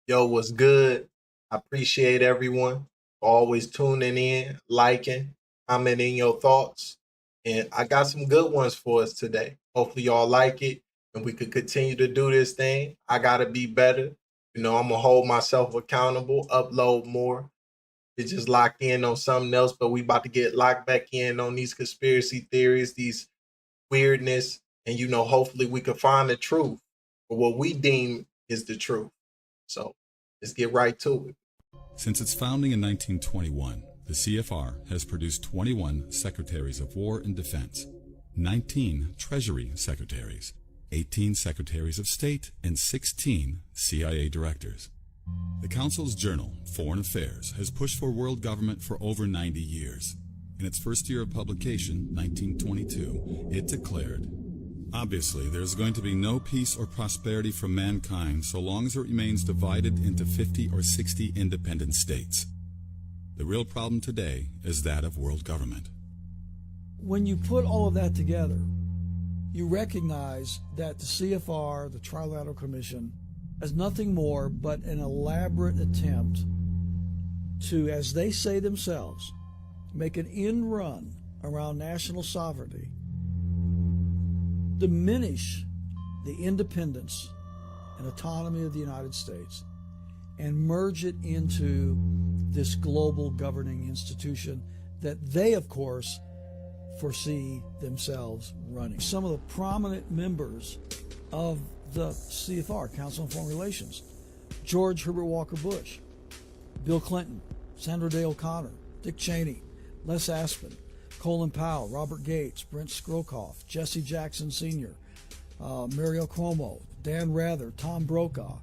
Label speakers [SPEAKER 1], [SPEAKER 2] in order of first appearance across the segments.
[SPEAKER 1] Yo, what's good? I appreciate everyone always tuning in, liking, commenting your thoughts. And I got some good ones for us today. Hopefully, y'all like it and we could continue to do this thing. I got to be better. I'm going to hold myself accountable, upload more. It's just locked in on something else, but we about to get locked back in on these conspiracy theories, these weirdness. And, hopefully we can find the truth or what we deem is the truth. So let's get right to it.
[SPEAKER 2] Since its founding in 1921, the CFR has produced 21 Secretaries of War and Defense, 19 Treasury Secretaries, 18 Secretaries of State, and 16 CIA Directors. The Council's journal, Foreign Affairs, has pushed for world government for over 90 years. In its first year of publication, 1922, it declared, "Obviously, there is going to be no peace or prosperity for mankind so long as it remains divided into 50 or 60 independent states. The real problem today is that of world government."
[SPEAKER 3] When you put all of that together, you recognize that the CFR, the Trilateral Commission, is nothing more but an elaborate attempt to, as they say themselves, make an end run around national sovereignty, diminish the independence and autonomy of the United States, and merge it into this global governing institution that they, of course, foresee themselves running. Some of the prominent members of the CFR, Council on Foreign Relations: George Herbert Walker Bush, Bill Clinton, Sandra Day O'Connor, Dick Cheney, Les Aspin, Colin Powell, Robert Gates, Brent Scowcroft, Jesse Jackson Sr., Mario Cuomo, Dan Rather, Tom Brokaw,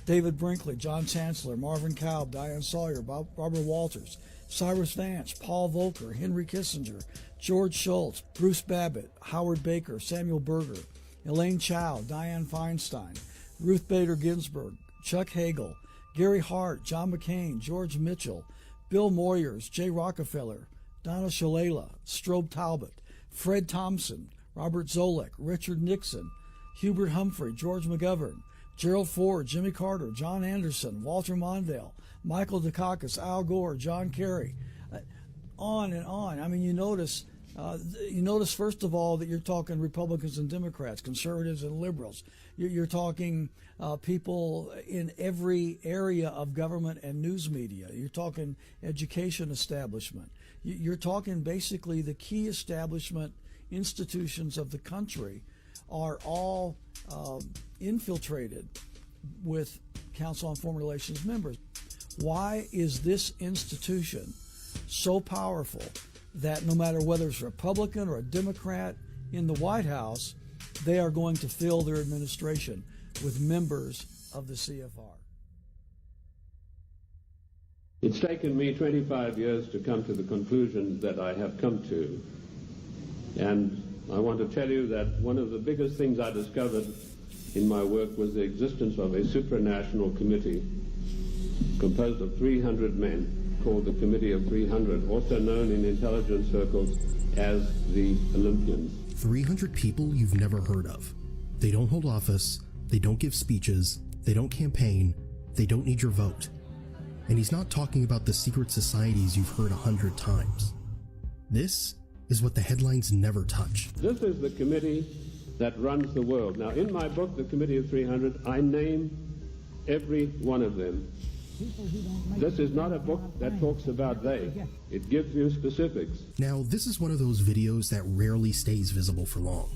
[SPEAKER 3] David Brinkley, John Chancellor, Marvin Kalb, Diane Sawyer, Barbara Walters, Cyrus Vance, Paul Volcker, Henry Kissinger, George Shultz, Bruce Babbitt, Howard Baker, Samuel Berger, Elaine Chao, Dianne Feinstein, Ruth Bader Ginsburg, Chuck Hagel, Gary Hart, John McCain, George Mitchell, Bill Moyers, Jay Rockefeller, Donna Shalala, Strobe Talbot, Fred Thompson, Robert Zoellick, Richard Nixon, Hubert Humphrey, George McGovern, Gerald Ford, Jimmy Carter, John Anderson, Walter Mondale, Michael Dukakis, Al Gore, John Kerry, on and on. I mean, you notice first of all that you're talking Republicans and Democrats, conservatives and liberals. You're talking people in every area of government and news media. You're talking education establishment. You're talking basically the key establishment institutions of the country are all infiltrated with Council on Foreign Relations members. Why is this institution so powerful that no matter whether it's a Republican or a Democrat in the White House, they are going to fill their administration with members of the CFR?
[SPEAKER 4] It's taken me 25 years to come to the conclusion that I have come to. And I want to tell you that one of the biggest things I discovered in my work was the existence of a supranational committee composed of 300 men called the Committee of 300, also known in intelligence circles as the Olympians.
[SPEAKER 5] 300 people you've never heard of. They don't hold office, they don't give speeches, they don't campaign, they don't need your vote. And he's not talking about the secret societies you've heard 100 times. This is what the headlines never touch.
[SPEAKER 4] This is the committee that runs the world. Now, in my book, The Committee of 300, I name every one of them. This is not a book that talks about they. It gives you specifics.
[SPEAKER 5] Now, this is one of those videos that rarely stays visible for long.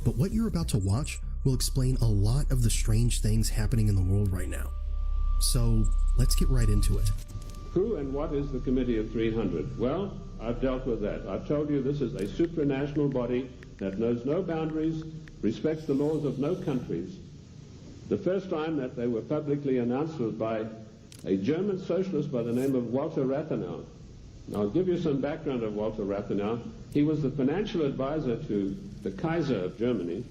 [SPEAKER 5] But what you're about to watch will explain a lot of the strange things happening in the world right now. So, let's get right into it.
[SPEAKER 4] Who and what is the Committee of 300? Well, I've dealt with that. I've told you this is a supranational body that knows no boundaries, respects the laws of no countries. The first time that they were publicly announced was by a German socialist by the name of Walter Rathenau. Now, I'll give you some background of Walter Rathenau. He was the financial advisor to the Kaiser of Germany,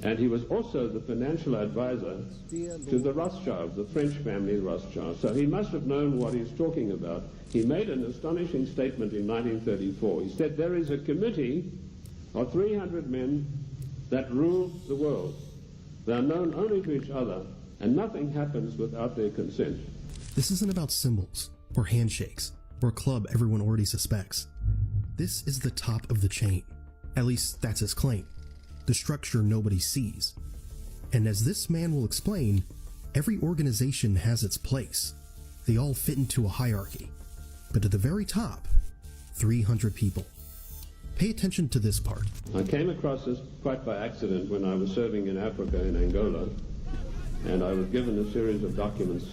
[SPEAKER 4] and he was also the financial advisor to the Rothschilds, the French family Rothschild. So he must have known what he's talking about. He made an astonishing statement in 1934. He said, there is a committee of 300 men that rule the world. They are known only to each other, and nothing happens without their consent.
[SPEAKER 5] This isn't about symbols, or handshakes, or a club everyone already suspects. This is the top of the chain. At least that's his claim. The structure nobody sees. And as this man will explain, every organization has its place. They all fit into a hierarchy. But at the very top, 300 people. Pay attention to this part.
[SPEAKER 4] I came across this quite by accident when I was serving in Africa, in Angola, and I was given a series of documents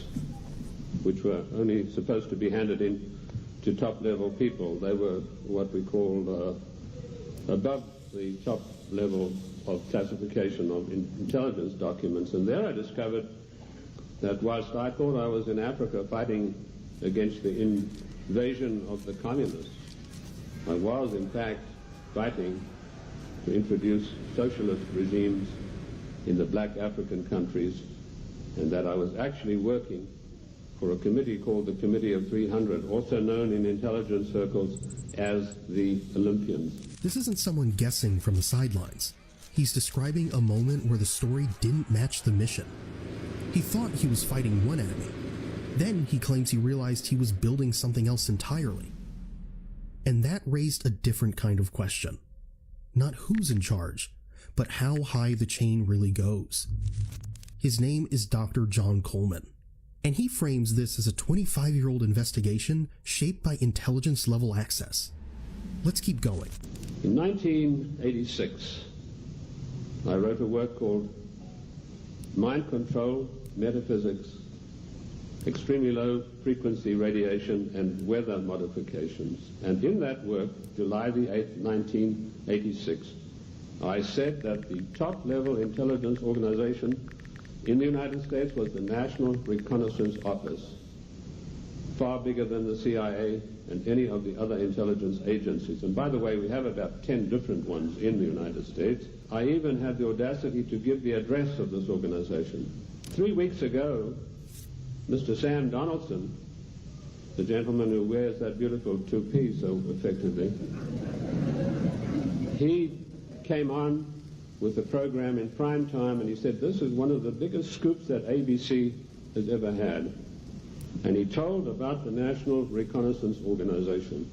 [SPEAKER 4] which were only supposed to be handed in to top-level people. They were what we called above the top level of classification of intelligence documents. And there I discovered that whilst I thought I was in Africa fighting against the invasion of the communists, I was in fact fighting to introduce socialist regimes in the black African countries, and that I was actually working for a committee called the Committee of 300, also known in intelligence circles as the Olympians.
[SPEAKER 5] This isn't someone guessing from the sidelines. He's describing a moment where the story didn't match the mission. He thought he was fighting one enemy. Then he claims he realized he was building something else entirely. And that raised a different kind of question. Not who's in charge, but how high the chain really goes. His name is Dr. John Coleman, and he frames this as a 25-year-old investigation shaped by intelligence-level access. Let's keep going.
[SPEAKER 4] In 1986, I wrote a work called Mind Control, Metaphysics, Extremely Low Frequency Radiation and Weather Modifications. And in that work, July the 8th, 1986, I said that the top-level intelligence organization in the United States was the National Reconnaissance Office, far bigger than the CIA and any of the other intelligence agencies. And by the way, we have about 10 different ones in the United States. I even had the audacity to give the address of this organization. 3 weeks ago, Mr. Sam Donaldson, the gentleman who wears that beautiful toupee so effectively, he came on with the program in prime time, and he said, this is one of the biggest scoops that ABC has ever had. And he told about the National Reconnaissance Organization.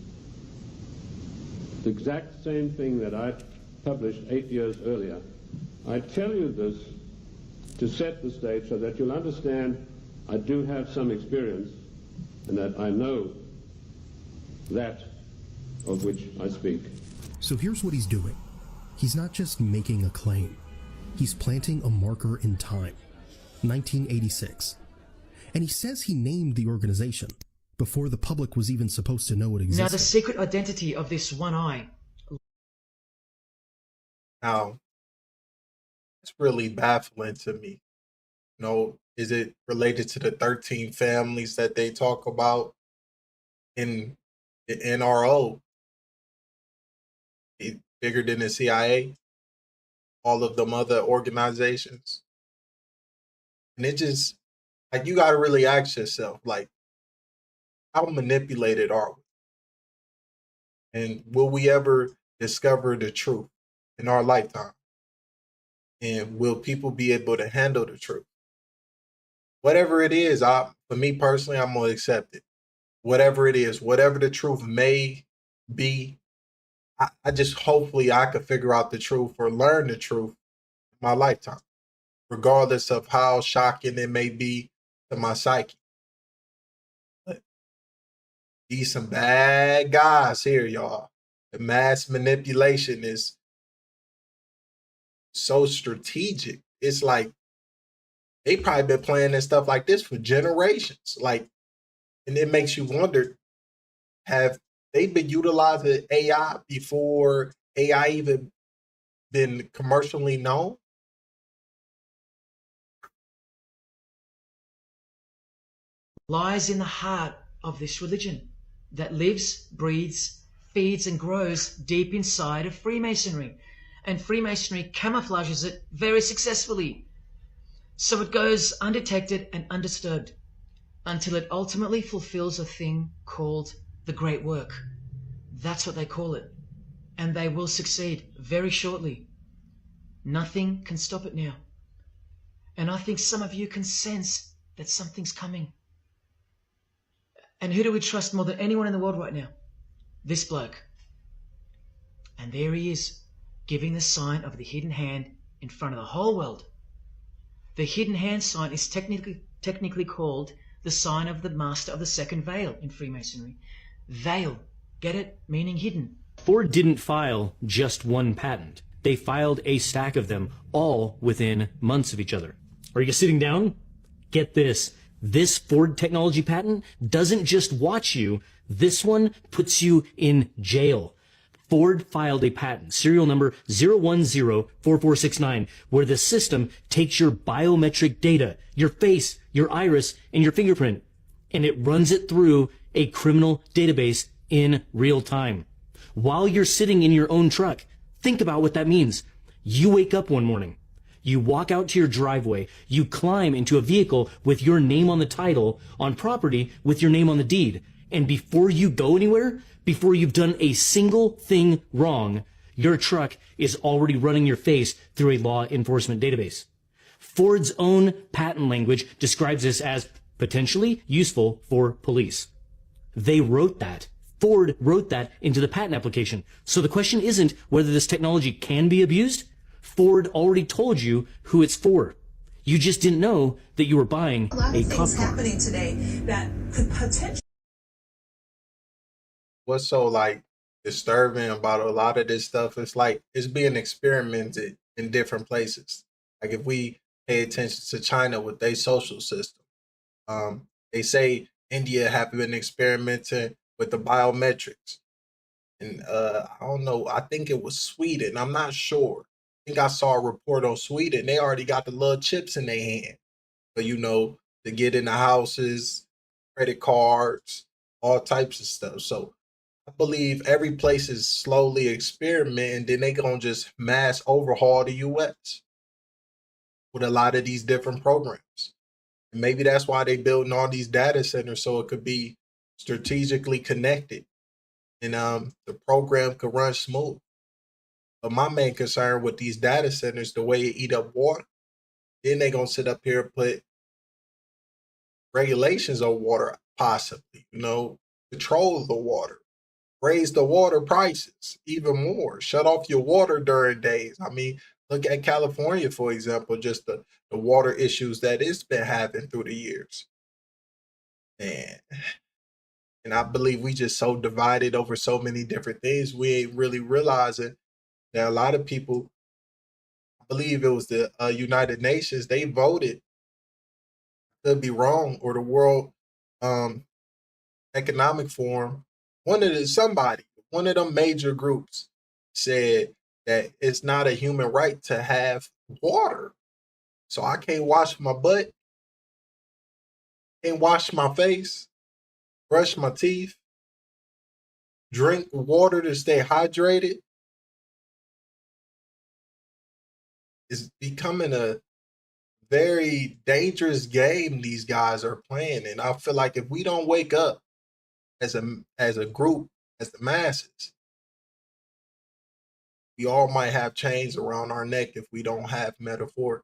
[SPEAKER 4] The exact same thing that I published 8 years earlier. I tell you this to set the stage so that you'll understand I do have some experience and that I know that of which I speak.
[SPEAKER 5] So here's what he's doing. He's not just making a claim. He's planting a marker in time, 1986. And he says he named the organization before the public was even supposed to know it existed.
[SPEAKER 6] Now, the secret identity of this one eye.
[SPEAKER 1] Now, it's really baffling to me. You know, is it related to the 13 families that they talk about in the NRO? It's bigger than the CIA, all of them other organizations. And it just, like, you got to really ask yourself, like, how manipulated are we? And will we ever discover the truth in our lifetime? And will people be able to handle the truth? Whatever it is, for me personally, I'm going to accept it. Whatever it is, whatever the truth may be, I just hopefully I could figure out the truth or learn the truth in my lifetime, regardless of how shocking it may be to my psyche. But these some bad guys here, y'all. The mass manipulation is so strategic. It's like they probably been planning stuff like this for generations. Like, and it makes you wonder, have they been utilizing AI before AI even been commercially known?
[SPEAKER 6] Lies in the heart of this religion that lives, breathes, feeds and grows deep inside of Freemasonry. And Freemasonry camouflages it very successfully. So it goes undetected and undisturbed until it ultimately fulfills a thing called the Great Work. That's what they call it. And they will succeed very shortly. Nothing can stop it now. And I think some of you can sense that something's coming. And who do we trust more than anyone in the world right now? This bloke. And there he is, giving the sign of the hidden hand in front of the whole world. The hidden hand sign is technically called the sign of the master of the second veil in Freemasonry. Veil, get it? Meaning hidden.
[SPEAKER 7] Ford didn't file just one patent. They filed a stack of them, all within months of each other. Are you sitting down? Get this. This Ford technology patent doesn't just watch you. This one puts you in jail. Ford filed a patent, serial number 0104469, where the system takes your biometric data, your face, your iris, and your fingerprint, and it runs it through a criminal database in real time. While you're sitting in your own truck, think about what that means. You wake up one morning, you walk out to your driveway, you climb into a vehicle with your name on the title, on property with your name on the deed, and before you go anywhere, before you've done a single thing wrong, your truck is already running your face through a law enforcement database. Ford's own patent language describes this as potentially useful for police. They wrote that. Ford wrote that into the patent application. So the question isn't whether this technology can be abused. Ford already told you who it's for. You just didn't know that you were buying
[SPEAKER 8] a lot
[SPEAKER 7] a
[SPEAKER 8] of
[SPEAKER 7] cop
[SPEAKER 8] things
[SPEAKER 7] car.
[SPEAKER 8] happening today that could potentially.
[SPEAKER 1] What's so like disturbing about a lot of this stuff is like it's being experimented in different places. Like if we pay attention to China with their social system, they say India have been experimenting with the biometrics, and I don't know. I think it was Sweden. I'm not sure. I think I saw a report on Sweden. They already got the little chips in their hand, so to get in the houses, credit cards, all types of stuff. So I believe every place is slowly experimenting, then they gonna just mass overhaul the US with a lot of these different programs. And maybe that's why they building all these data centers so it could be strategically connected and the program could run smooth. But my main concern with these data centers, the way it eat up water, then they gonna sit up here and put regulations on water, possibly, control the water. Raise the water prices even more. Shut off your water during days. I mean, look at California, for example, just the water issues that it's been having through the years. And I believe we just so divided over so many different things, we ain't really realizing that a lot of people, I believe it was the United Nations, they voted, could be wrong, or the World Economic Forum, one of them major groups said that it's not a human right to have water. So I can't wash my butt, can't wash my face, brush my teeth, drink water to stay hydrated. It's becoming a very dangerous game these guys are playing. And I feel like if we don't wake up as a group, as the masses, we all might have chains around our neck if we don't have metaphor.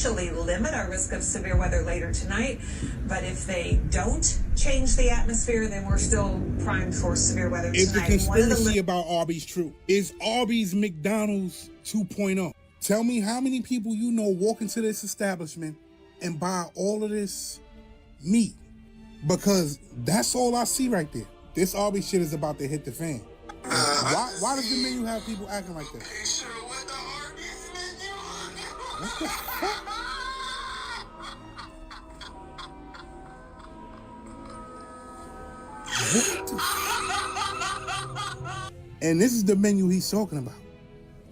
[SPEAKER 8] Limit our risk of severe weather later tonight, but if they don't change the atmosphere, then we're still primed for severe weather tonight.
[SPEAKER 9] Is the conspiracy about Arby's true? Is Arby's McDonald's 2.0? Tell me how many people you know walk into this establishment and buy all of this meat, because that's all I see right there. This Arby's shit is about to hit the fan. Why does the menu have people acting like this? What the fuck? What the fuck? And this is the menu he's talking about.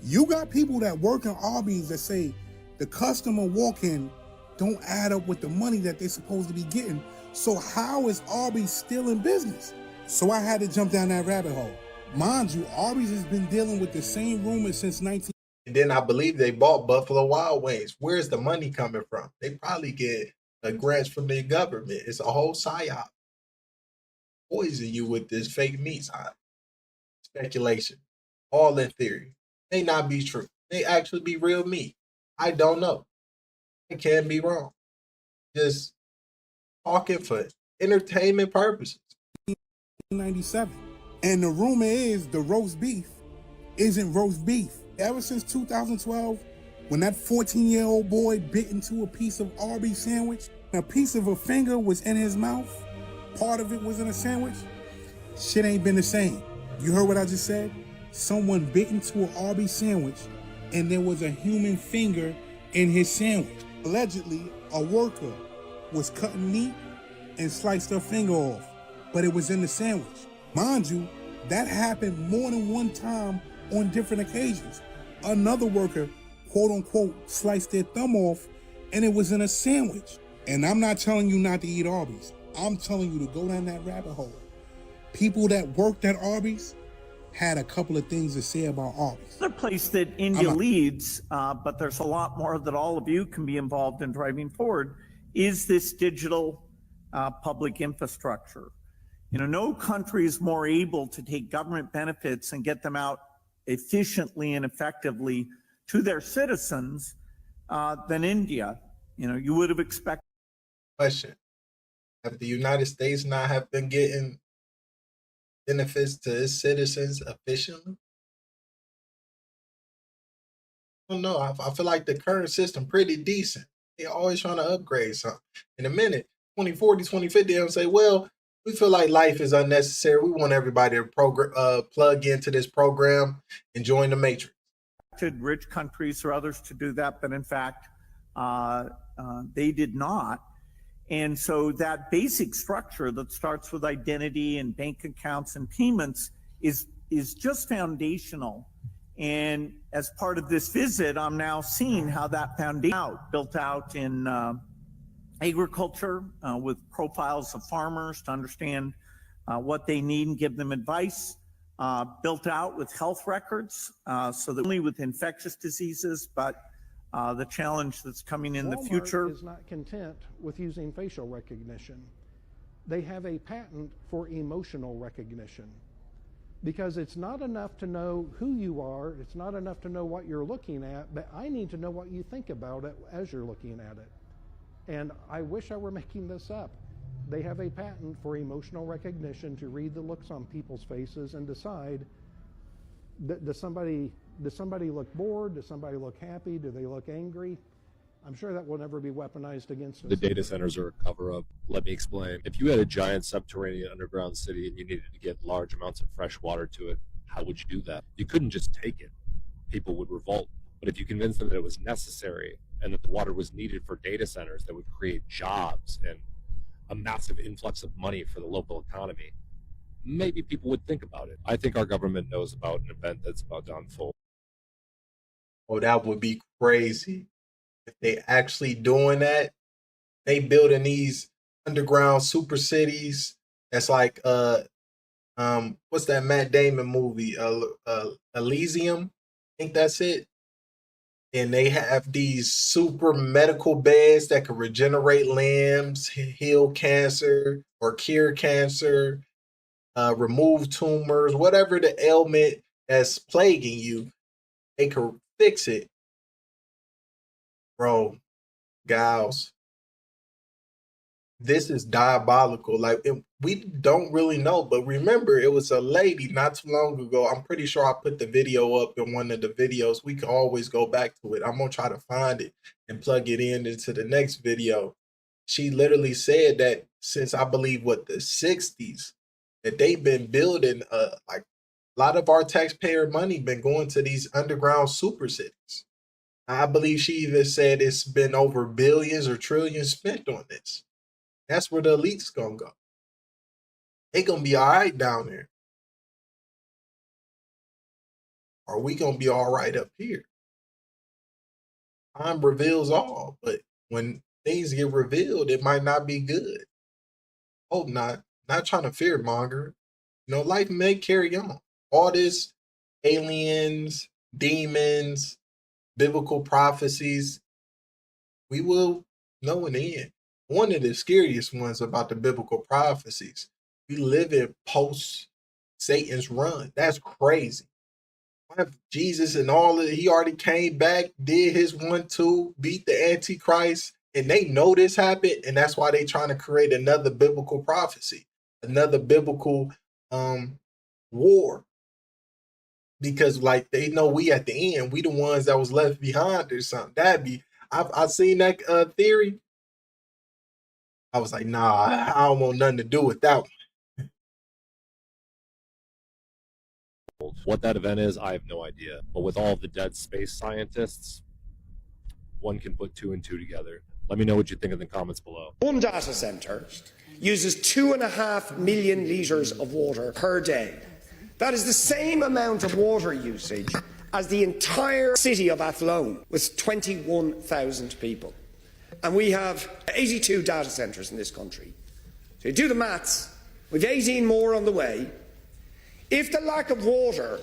[SPEAKER 9] You got people that work in Arby's that say the customer walk-in don't add up with the money that they're supposed to be getting. So how is Arby's still in business? So I had to jump down that rabbit hole. Mind you, Arby's has been dealing with the same rumors since 19...
[SPEAKER 1] And then I believe they bought Buffalo Wild Wings. Where's the money coming from? They probably get grants from the government. It's a whole psyop. Poison you with this fake meat. Speculation. All in theory. May not be true. may actually be real meat. I don't know. It can be wrong. Just talking for entertainment purposes.
[SPEAKER 9] 97. And the rumor is the roast beef isn't roast beef. Ever since 2012, when that 14-year-old boy bit into a piece of Arby's sandwich, a piece of a finger was in his mouth, part of it was in a sandwich, shit ain't been the same. You heard what I just said? Someone bit into an Arby's sandwich and there was a human finger in his sandwich. Allegedly, a worker was cutting meat and sliced her finger off, but it was in the sandwich. Mind you, that happened more than one time on different occasions. Another worker, quote unquote, sliced their thumb off and it was in a sandwich. And I'm not telling you not to eat Arby's. I'm telling you to go down that rabbit hole. People that worked at Arby's had a couple of things to say about Arby's.
[SPEAKER 10] Another place that India leads, but there's a lot more that all of you can be involved in driving forward, is this digital public infrastructure. You know, no country is more able to take government benefits and get them out efficiently and effectively to their citizens than India. You know, you would have expected.
[SPEAKER 1] Question: have the United States not have been getting benefits to its citizens efficiently? I don't know. I feel like the current system pretty decent. They're always trying to upgrade something. In a minute, 2040, 2050, they'll say, well, we feel like life is unnecessary. We want everybody to plug into this program and join the matrix.
[SPEAKER 10] Rich countries or others to do that, but in fact, they did not. And so that basic structure that starts with identity and bank accounts and payments is just foundational. And as part of this visit, I'm now seeing how that foundation built out in agriculture with profiles of farmers to understand what they need and give them advice, built out with health records, so that only with infectious diseases, but the challenge that's coming in the future.
[SPEAKER 11] Walmart is not content with using facial recognition. They have a patent for emotional recognition, because it's not enough to know who you are, it's not enough to know what you're looking at, but I need to know what you think about it as you're looking at it. And I wish I were making this up. They have a patent for emotional recognition to read the looks on people's faces and decide, does somebody look bored? Does somebody look happy? Do they look angry? I'm sure that will never be weaponized against us.
[SPEAKER 12] The data centers are a cover-up. Let me explain. If you had a giant subterranean underground city and you needed to get large amounts of fresh water to it, how would you do that? You couldn't just take it. People would revolt. But if you convinced them that it was necessary and that the water was needed for data centers that would create jobs and a massive influx of money for the local economy, maybe people would think about it. I think our government knows about an event that's about to unfold.
[SPEAKER 1] Oh, that would be crazy. If they actually doing that, they building these underground super cities. That's like what's that Matt Damon movie? Elysium. I think that's it. And they have these super medical beds that can regenerate limbs, heal cancer or cure cancer, remove tumors, whatever the ailment that's plaguing you, they can fix it. Bro, gals, this is diabolical. Like, we don't really know, but remember, it was a lady not too long ago. I'm pretty sure I put the video up in one of the videos. We can always go back to it. I'm going to try to find it and plug it into the next video. She literally said that since, I believe, the 60s, that they've been building, like, a lot of our taxpayer money been going to these underground super cities. I believe she even said it's been over billions or trillions spent on this. That's where the elite's gonna go. They gonna be all right down there. Or we gonna be all right up here. Time reveals all, but when things get revealed, it might not be good. Hope not. Not trying to fear monger. You know, life may carry on. All this aliens, demons, biblical prophecies, we will know in the end. One of the scariest ones about the biblical prophecies, we live in post Satan's run. That's crazy. Jesus and all of it, he already came back, did his 1-2, beat the Antichrist, and they know this happened, and that's why they trying to create another biblical prophecy, another biblical war. Because like they know we at the end, we the ones that was left behind or something. That'd be I've seen that theory. I was like, nah, I don't want nothing to do with that one.
[SPEAKER 12] What that event is, I have no idea. But with all of the dead space scientists, one can put 2 and 2 together. Let me know what you think in the comments below.
[SPEAKER 13] One data center uses 2.5 million litres of water per day. That is the same amount of water usage as the entire city of Athlone, with 21,000 people. And we have 82 data centres in this country. So you do the maths, we've 18 more on the way. If the lack of water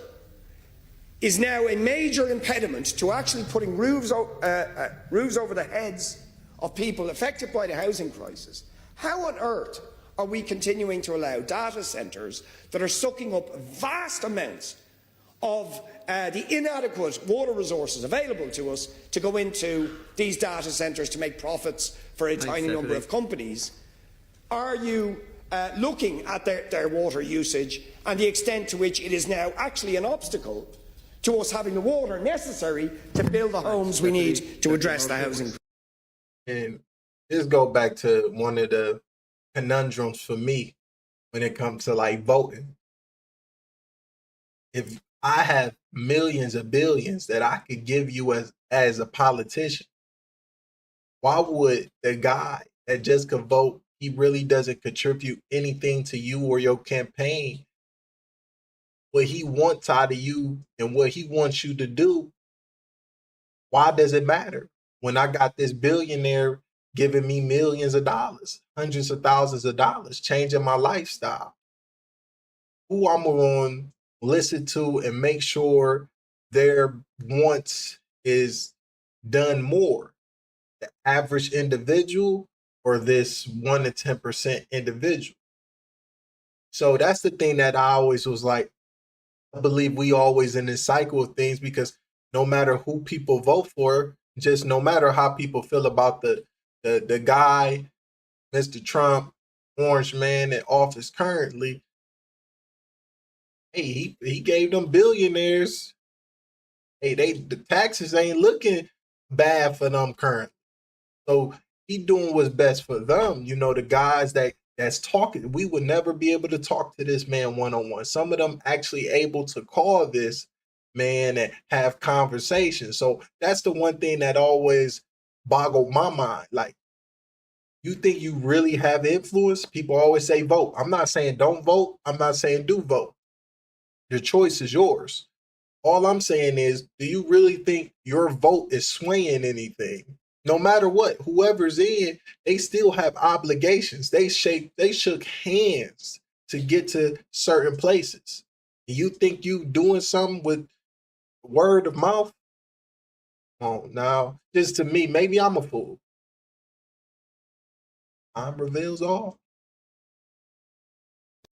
[SPEAKER 13] is now a major impediment to actually putting roofs over the heads of people affected by the housing crisis, how on earth are we continuing to allow data centres that are sucking up vast amounts of the inadequate water resources available to us to go into these data centres to make profits for a tiny number of companies? Are you looking at their water usage and the extent to which it is now actually an obstacle to us having the water necessary to build the homes we need to address the housing?
[SPEAKER 1] And this go back to one of the conundrums for me when it comes to like voting. If I have millions of billions that I could give you as a politician, why would the guy that just could vote, he really doesn't contribute anything to you or your campaign? What he wants out of you and what he wants you to do, why does it matter? When I got this billionaire giving me millions of dollars, hundreds of thousands of dollars, changing my lifestyle, who I'm going to listen to and make sure their wants is done more? The average individual or this 1 to 10% individual? So that's the thing that I always was like, I believe we always in this cycle of things, because no matter who people vote for, just no matter how people feel about the guy, Mr. Trump, orange man in office currently, hey, he gave them billionaires. Hey, the taxes ain't looking bad for them currently. So he doing what's best for them. You know, the guys that's talking, we would never be able to talk to this man one-on-one. Some of them actually able to call this man and have conversations. So that's the one thing that always boggled my mind. Like, you think you really have influence? People always say vote. I'm not saying don't vote. I'm not saying do vote. The choice is yours. All I'm saying is, do you really think your vote is swaying anything? No matter what, whoever's in, they still have obligations. They shook hands to get to certain places. You think you doing something with word of mouth? Oh, now, just to me, maybe I'm a fool. Time reveals all.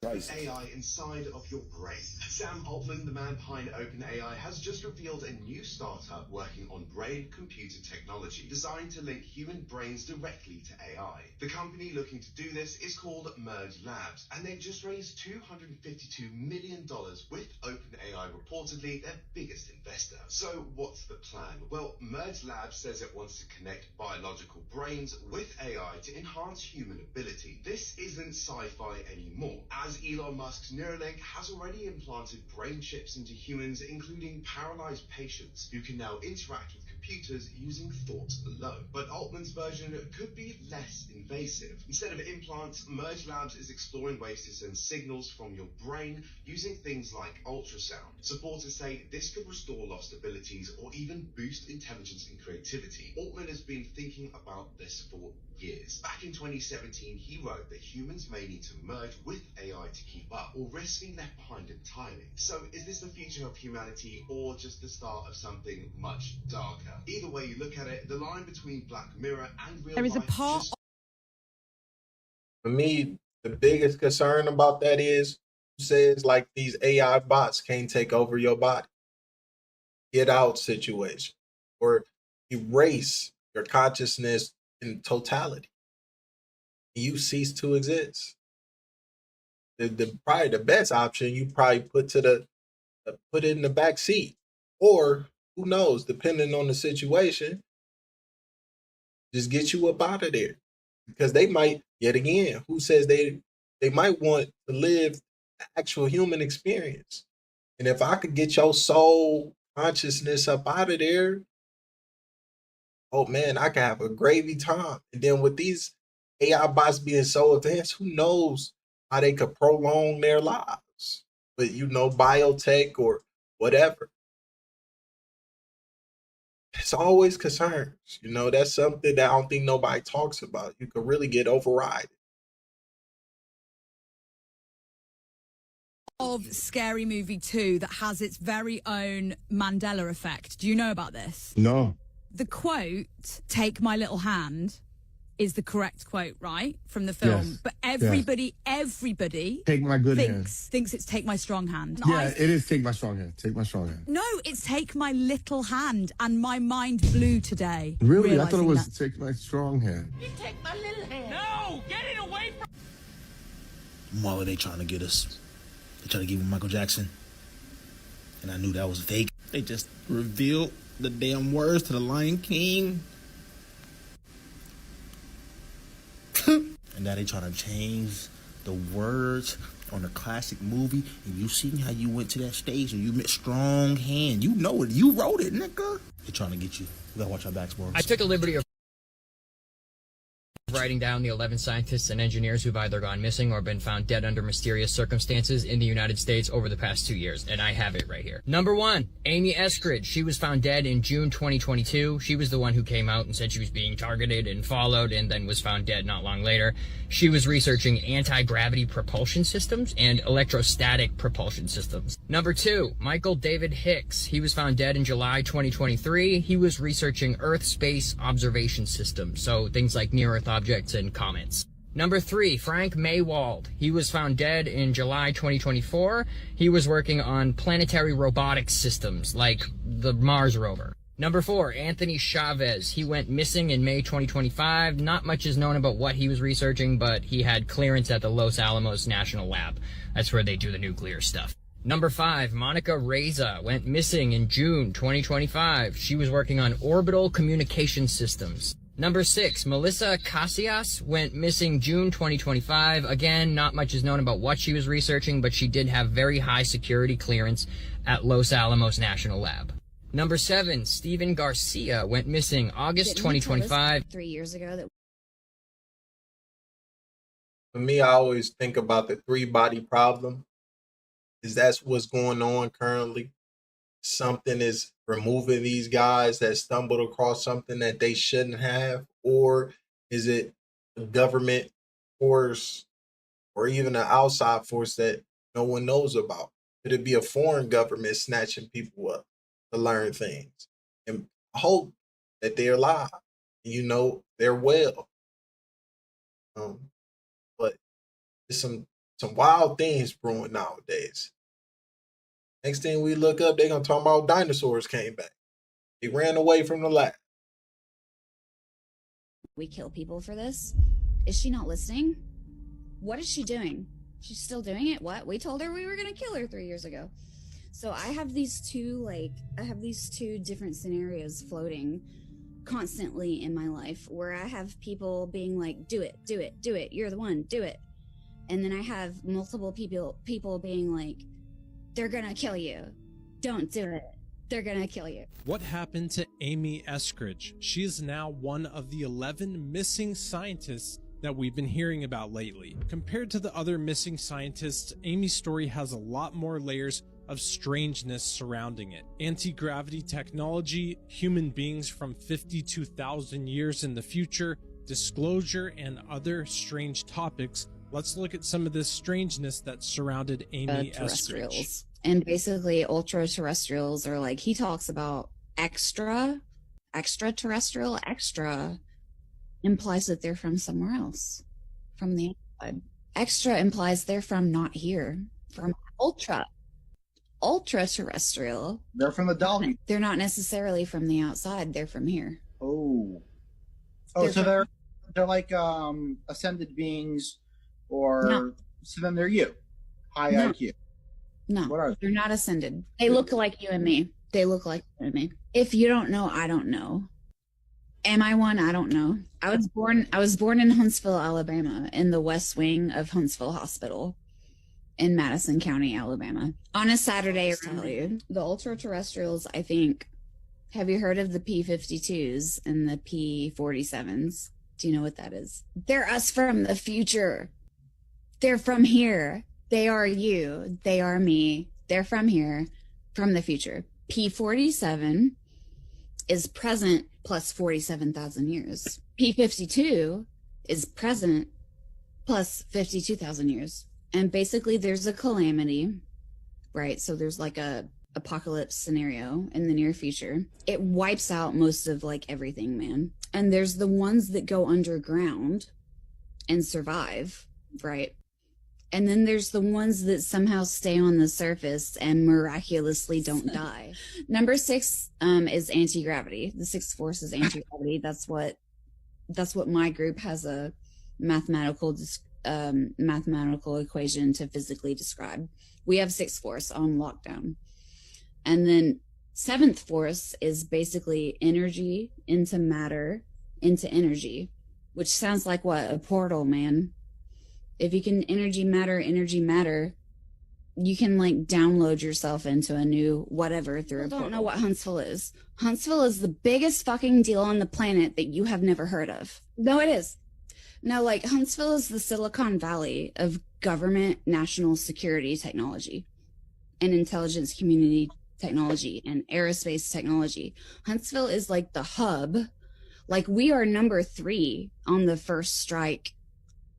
[SPEAKER 14] AI inside of your brain. Sam Altman, the man behind OpenAI, has just revealed a new startup working on brain-computer technology designed to link human brains directly to AI. The company looking to do this is called Merge Labs, and they've just raised $252 million with OpenAI reportedly their biggest investor. So what's the plan? Well, Merge Labs says it wants to connect biological brains with AI to enhance human ability. This isn't sci-fi anymore, as Elon Musk's Neuralink has already implanted brain chips into humans, including paralyzed patients who can now interact with computers using thought alone. But Altman's version could be less invasive. Instead of implants, Merge Labs is exploring ways to send signals from your brain using things like ultrasound. Supporters say this could restore lost abilities or even boost intelligence and creativity. Altman has been thinking about this for years. Back in 2017, he wrote that humans may need to merge with AI to keep up, or risk being left behind entirely. So is this the future of humanity, or just the start of something much darker? Either way you look at it, the line between Black Mirror and real life just...
[SPEAKER 1] For me, the biggest concern about that is, who says like these AI bots can't take over your body? get out situation or erase your consciousness in totality. You cease to exist. The probably the best option you probably put it in the back seat, or who knows, depending on the situation, just get you up out of there, because they might, yet again, who says they might want to live the actual human experience. And if I could get your soul consciousness up out of there, oh man, I could have a gravy time. And then with these AI bots being so advanced, who knows how they could prolong their lives with, biotech or whatever. It's always concerns. That's something that I don't think nobody talks about. You could really get overridden.
[SPEAKER 15] Of Scary Movie 2 that has its very own Mandela effect. Do you know about this?
[SPEAKER 16] No.
[SPEAKER 15] The quote, "Take my little hand," is the correct quote, right? From the film.
[SPEAKER 16] Yes.
[SPEAKER 15] But everybody
[SPEAKER 16] Take my good hand.
[SPEAKER 15] thinks it's "Take my strong hand."
[SPEAKER 16] Yeah, it is take my strong hand. Take my strong hand.
[SPEAKER 15] No, it's "Take my little hand," and my mind blew today.
[SPEAKER 16] Really? I thought it was
[SPEAKER 15] realising
[SPEAKER 16] take my strong hand.
[SPEAKER 17] You take my little hand. No, get it away from.
[SPEAKER 18] Marley, they trying to get us. They trying to give me Michael Jackson. And I knew that was fake. They just revealed the damn words to the Lion King. And now they trying to change the words on a classic movie. And you seen how you went to that stage and you met strong hand. You know it. You wrote it, nigga. They trying to get you. We gotta watch our backs, bro.
[SPEAKER 19] I took a liberty of writing down the 11 scientists and engineers who've either gone missing or been found dead under mysterious circumstances in the United States over the past 2 years, and I have it right here. Number 1, Amy Eskridge. She was found dead in June 2022. She was the one who came out and said she was being targeted and followed and then was found dead not long later. She was researching anti-gravity propulsion systems and electrostatic propulsion systems. Number 2, Michael David Hicks. He was found dead in July 2023. He was researching Earth space observation systems, so things like near-Earth objects and comets. Number 3, Frank Maywald. He was found dead in July 2024. He was working on planetary robotics systems like the Mars rover. Number 4, Anthony Chavez. He went missing in May 2025. Not much is known about what he was researching, but he had clearance at the Los Alamos National Lab. That's where they do the nuclear stuff. Number 5, Monica Reza went missing in June 2025. She was working on orbital communication systems. Number 6, Melissa Casillas went missing June 2025. Again, not much is known about what she was researching, but she did have very high security clearance at Los Alamos National Lab. Number 7, Steven Garcia went missing August 2025.
[SPEAKER 20] 3 years ago that.
[SPEAKER 1] For me, I always think about the 3-body problem. That's what's going on currently. Something is removing these guys that stumbled across something that they shouldn't have, or is it a government force or even an outside force that no one knows about? Could it be a foreign government snatching people up to learn things? And I hope that they're alive, they're well. But there's some wild things brewing nowadays. Next thing we look up, they're going to talk about dinosaurs came back. They ran away from the lab.
[SPEAKER 20] We kill people for this. Is she not listening? What is she doing? She's still doing it? What? We told her we were going to kill her 3 years ago. So I have these two different scenarios floating constantly in my life where I have people being like, do it, do it, do it. You're the one, do it. And then I have multiple people being like, they're gonna kill you. Don't do it. They're gonna kill you.
[SPEAKER 21] What happened to Amy Eskridge? She is now one of the 11 missing scientists that we've been hearing about lately. Compared to the other missing scientists, Amy's story has a lot more layers of strangeness surrounding it. Anti-gravity technology, human beings from 52,000 years in the future, disclosure, and other strange topics. Let's look at some of this strangeness that surrounded Amy Eskridge.
[SPEAKER 20] And basically ultra-terrestrials are like, he talks about extraterrestrial. Extra implies that they're from somewhere else, from the outside. Extra implies they're from not here, from ultra. ultra terrestrial.
[SPEAKER 2] They're from the dog.
[SPEAKER 20] They're not necessarily from the outside. They're from here.
[SPEAKER 2] Oh,
[SPEAKER 20] They're
[SPEAKER 2] so
[SPEAKER 20] from-
[SPEAKER 2] they're like ascended beings, or
[SPEAKER 20] No.
[SPEAKER 2] so then they're you, high
[SPEAKER 20] No.
[SPEAKER 2] IQ.
[SPEAKER 20] No,
[SPEAKER 2] What are
[SPEAKER 20] they're not ascended. They look like you and me. They look like you and me. If you don't know, I don't know. Am I one? I don't know. I was born in Huntsville, Alabama, in the West Wing of Huntsville Hospital in Madison County, Alabama. On a Saturday, I'll tell you. The ultra terrestrials, I think. Have you heard of the P52s and the P47s? Do you know what that is? They're us from the future. They're from here. They are you. They are me. They're from here, from the future. P47 is present plus 47,000 years. P52 is present plus 52,000 years. And basically there's a calamity, right? So there's like a apocalypse scenario in the near future. It wipes out most of like everything, man. And there's the ones that go underground and survive, right? And then there's the ones that somehow stay on the surface and miraculously don't die. Number 6 is anti-gravity. The sixth force is anti-gravity. That's what my group has a mathematical equation to physically describe. We have sixth force on lockdown. And then seventh force is basically energy into matter into energy, which sounds like what? A portal, man. If you can energy matter, you can like download yourself into a new whatever through a portal. I don't know what Huntsville is. Huntsville is the biggest fucking deal on the planet that you have never heard of. No, it is. No, like Huntsville is the Silicon Valley of government national security technology and intelligence community technology and aerospace technology. Huntsville is like the hub. Like we are number 3 on the first strike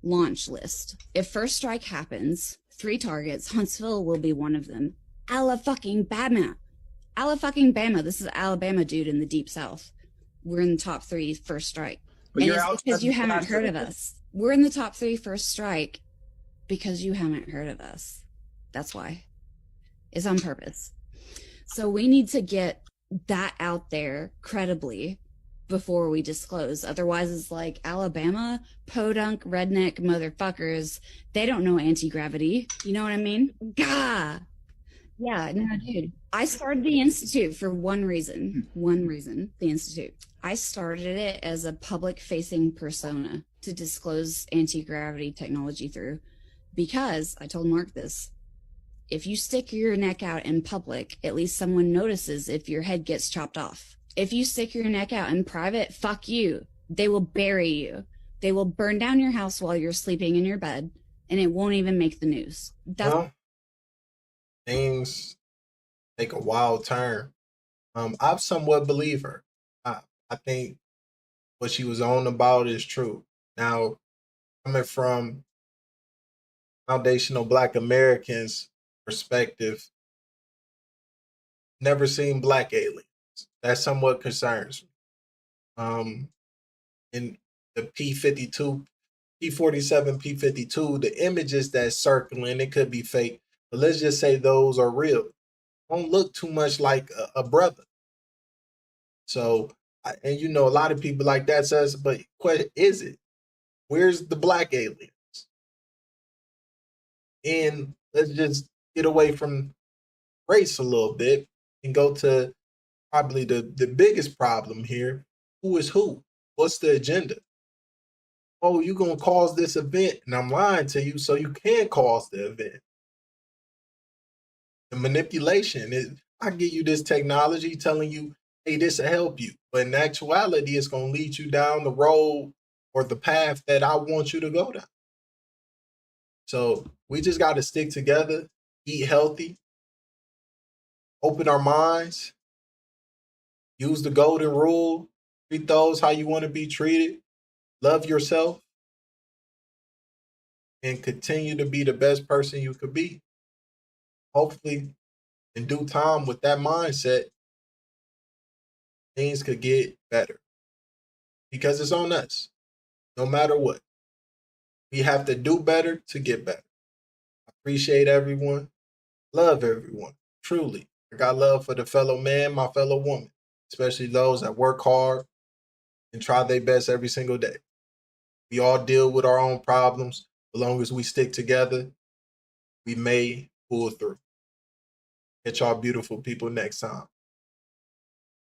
[SPEAKER 20] launch list. If first strike happens, 3 targets, Huntsville will be one of them. Alabama. This is Alabama, dude, in the deep south. We're in the top 3 first strike.
[SPEAKER 2] But
[SPEAKER 20] And
[SPEAKER 2] you're
[SPEAKER 20] it's because
[SPEAKER 2] outside
[SPEAKER 20] you
[SPEAKER 2] the
[SPEAKER 20] haven't
[SPEAKER 2] class
[SPEAKER 20] heard
[SPEAKER 2] of-
[SPEAKER 20] of us. We're in the top 3 first strike because you haven't heard of us. That's why. It's on purpose. So we need to get that out there credibly before we disclose. Otherwise, it's like Alabama, podunk, redneck motherfuckers. They don't know anti-gravity. You know what I mean? Gah! Yeah, no, dude. I started the Institute for one reason. The Institute. I started it as a public-facing persona to disclose anti-gravity technology through. Because, I told Mark this, if you stick your neck out in public, at least someone notices if your head gets chopped off. If you stick your neck out in private, fuck you. They will bury you. They will burn down your house while you're sleeping in your bed, and it won't even make the news.
[SPEAKER 1] Well, things take a wild turn. I somewhat believe her. I think what she was on about is true. Now, coming from foundational Black Americans' perspective, never seen black aliens. That somewhat concerns me. In the P52, P47 P52, the images that's circling, it could be fake, but let's just say those are real. Don't look too much like a brother. So, and you know, a lot of people like that says, but question is it? Where's the black aliens? And let's just get away from race a little bit and go to probably the biggest problem here. Who is who? What's the agenda? Oh, you're going to cause this event, and I'm lying to you so you can cause the event. The manipulation is, I give you this technology telling you, hey, this will help you. But in actuality, it's going to lead you down the road or the path that I want you to go down. So we just got to stick together, eat healthy, open our minds, use the golden rule, treat those how you want to be treated, love yourself, and continue to be the best person you could be. Hopefully, in due time, with that mindset, things could get better. Because it's on us, no matter what. We have to do better to get better. I appreciate everyone. Love everyone. Truly, I got love for the fellow man, my fellow woman, especially those that work hard and try their best every single day. We all deal with our own problems. As long as we stick together, we may pull through. Catch y'all beautiful people next time.